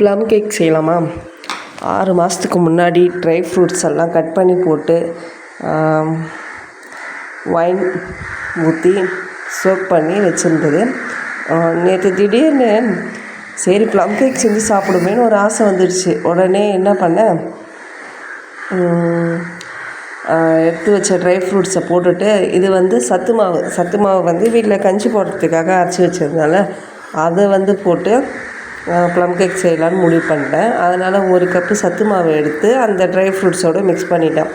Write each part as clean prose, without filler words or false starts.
Plum cake செய்யலாமா? 6 மாதத்துக்கு முன்னாடி ட்ரை ஃப்ரூட்ஸ் எல்லாம் கட் பண்ணி போட்டு ஒயின் ஊற்றி சோக் பண்ணி வச்சுருந்தது. நேற்று திடீர்னு சரி ப்ளம் கேக் செஞ்சு சாப்பிடுமேன்னு ஒரு ஆசை வந்துடுச்சு. உடனே என்ன பண்ணேன், எடுத்து வச்ச ட்ரை ஃப்ரூட்ஸை போட்டுட்டு, இது வந்து சத்து மாவு வந்து வீட்டில் கஞ்சி போடுறதுக்காக அரைச்சி வச்சதுனால அதை போட்டு ப்ளம் கேக் செய்யலான்னு முடிவு பண்ணிட்டேன். அதனால் 1 கப்பு சத்து மாவு எடுத்து அந்த ட்ரை ஃப்ரூட்ஸோடு மிக்ஸ் பண்ணிட்டேன்.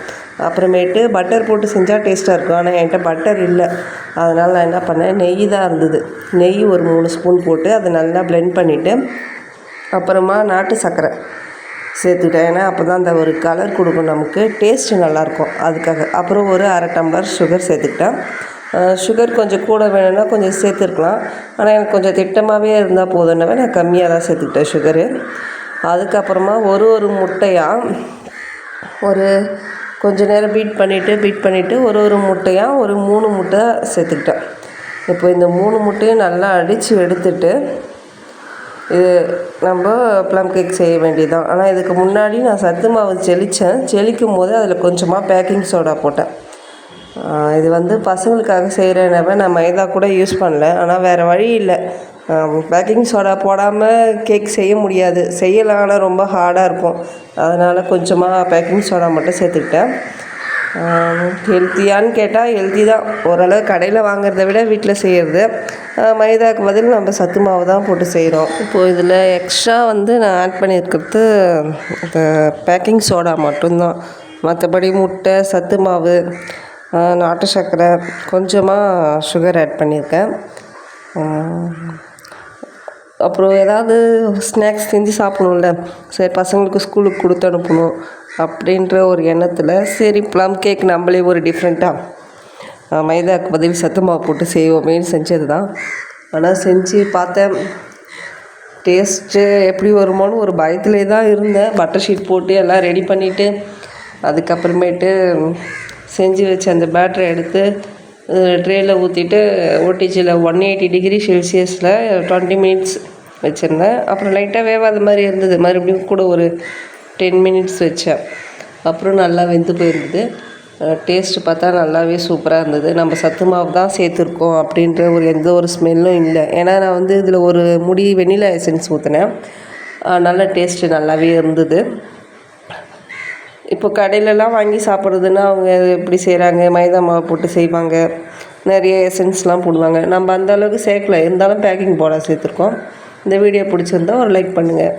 அப்புறமேட்டு பட்டர் போட்டு செஞ்சால் டேஸ்ட்டாக இருக்கும். ஆனால் என்கிட்ட பட்டர் இல்லை. அதனால் நான் என்ன பண்ணேன், நெய் தான் இருந்தது. நெய் ஒரு 3 ஸ்பூன் போட்டு அதை நல்லா பிளெண்ட் பண்ணிவிட்டு, அப்புறமா நாட்டு சர்க்கரை சேர்த்துக்கிட்டேன். ஏன்னா அப்போ தான் அந்த ஒரு கலர் கொடுக்கும், நமக்கு டேஸ்ட்டு நல்லாயிருக்கும். அதுக்காக அப்புறம் ஒரு 1/2 டம்ளர் சுகர் சேர்த்துக்கிட்டேன். சுகர் கொஞ்சம் கூட வேணும்னா கொஞ்சம் சேர்த்துருக்கலாம். ஆனால் எனக்கு கொஞ்சம் திட்டமாகவே இருந்தால் போதுன்னவே நான் கம்மியாக தான் சேர்த்துக்கிட்டேன் சுகரு. அதுக்கப்புறமா ஒரு முட்டையாக ஒரு கொஞ்சம் நேரம் பீட் பண்ணிவிட்டு ஒரு முட்டையாக ஒரு 3 முட்டை சேர்த்துக்கிட்டேன். இப்போ இந்த 3 முட்டையும் நல்லா அடித்து எடுத்துட்டு இது நம்ம ப்ளம் கேக் செய்ய வேண்டியதுதான். ஆனால் இதுக்கு முன்னாடி நான் சத்து மாவு ஜெலிக்கும் போது அதில் கொஞ்சமாக பேக்கிங் சோடா போட்டேன். இது வந்து பசங்களுக்காக செய்கிறேன்னவே நான் மைதா கூட யூஸ் பண்ணல. ஆனால் வேறு வழி இல்லை, பேக்கிங் சோடா போடாமல் கேக் செய்ய முடியாது. செய்யலாம், ஆனால் ரொம்ப ஹார்டாக இருக்கும். அதனால் கொஞ்சமாக பேக்கிங் சோடா மட்டும் சேர்த்துக்கிட்டேன். ஹெல்த்தியான்னு கேட்டால் ஹெல்த்தி தான். ஓரளவு கடையில் வாங்குறத விட வீட்டில் செய்கிறது. மைதாவுக்கு பதில் நம்ம சத்து மாவு தான் போட்டு செய்கிறோம். இப்போது இதில் எக்ஸ்ட்ரா நான் ஆட் பண்ணியிருக்கிறது இந்த பேக்கிங் சோடா மட்டும்தான். மற்றபடி முட்டை, சத்து மாவு, நாட்டு சர்க்கரை, கொஞ்சமாக சுகர் ஆட் பண்ணியிருக்கேன். அப்புறம் ஏதாவது ஸ்நாக்ஸ் செஞ்சு சாப்பிடணும்ல, சரி பசங்களுக்கு ஸ்கூலுக்கு கொடுத்து அனுப்பணும் அப்படின்ற ஒரு எண்ணத்தில் சரி ப்ளம் கேக் நம்மளே ஒரு டிஃப்ரெண்ட்டாக மைதாவுக்கு பதில் சத்து மாவு போட்டு செய்வோமேன்னு செஞ்சது தான். ஆனால் செஞ்சு பார்த்தேன், டேஸ்ட்டு எப்படி வருமோன்னு ஒரு பயத்திலே தான் இருந்தேன். பட்டர் ஷீட் போட்டு எல்லாம் ரெடி பண்ணிவிட்டு அதுக்கப்புறமேட்டு செஞ்சு வச்சு அந்த பேட்டரை எடுத்து ட்ரேயில் ஊற்றிட்டு ஓடிஜியில் 180 டிகிரி செல்சியஸில் 20 மினிட்ஸ் வச்சுருந்தேன். அப்புறம் லைட்டாக வேவாத மாதிரி இருந்தது. மறுபடியும் கூட ஒரு 10 மினிட்ஸ் வச்சேன். அப்புறம் நல்லா வெந்து போயிருந்தது. டேஸ்ட்டு பார்த்தா நல்லாவே சூப்பராக இருந்தது. நம்ம சத்து மாவு தான் சேர்த்துருக்கோம் அப்படின்ற எந்த ஒரு ஸ்மெல்லும் இல்லை. ஏன்னா நான் இதில் ஒரு முடி வெண்ணிலா எசன்ஸ் ஊற்றினேன். நல்ல டேஸ்ட்டு நல்லாவே இருந்தது. இப்போ கடையிலலாம் வாங்கி சாப்பிட்றதுன்னா அவங்க எப்படி செய்கிறாங்க, மைதா மாவு போட்டு செய்வாங்க, நிறைய எசன்ஸ்லாம் போடுவாங்க. நம்ம அந்த அளவுக்கு சேர்க்கல, இருந்தாலும் பேக்கிங் போட சேர்த்துருக்கோம். இந்த வீடியோ பிடிச்சிருந்தா ஒரு லைக் பண்ணுங்கள்.